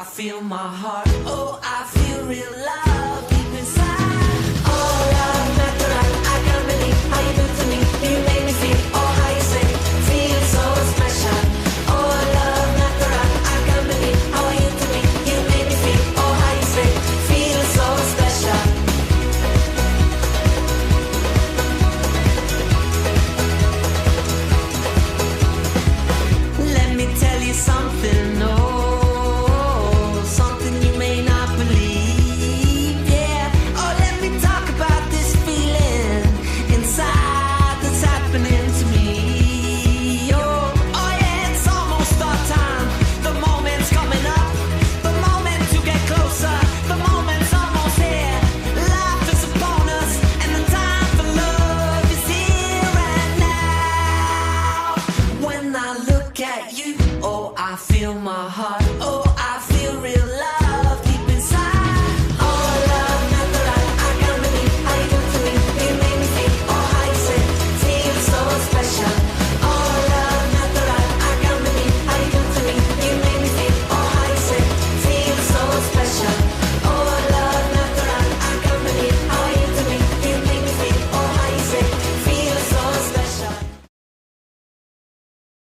I feel my heart. Oh, I feel real love deep inside. Oh, love, natural, I can't believe how you do to me. You make me feel, oh, how you say, feel so special. Oh, love, natural, I can't believe how you do to me. You make me feel, oh, how you say, feel so special. Let me tell you something, oh, something you may not believe, yeah. Oh, let me talk about this feeling inside that's happening to me. Oh, yeah, it's almost our time. The moment's coming up, the moment to get closer, the moment's almost here. Life is upon us, and the time for love is here and now. When I look at you, oh, I feel my heart.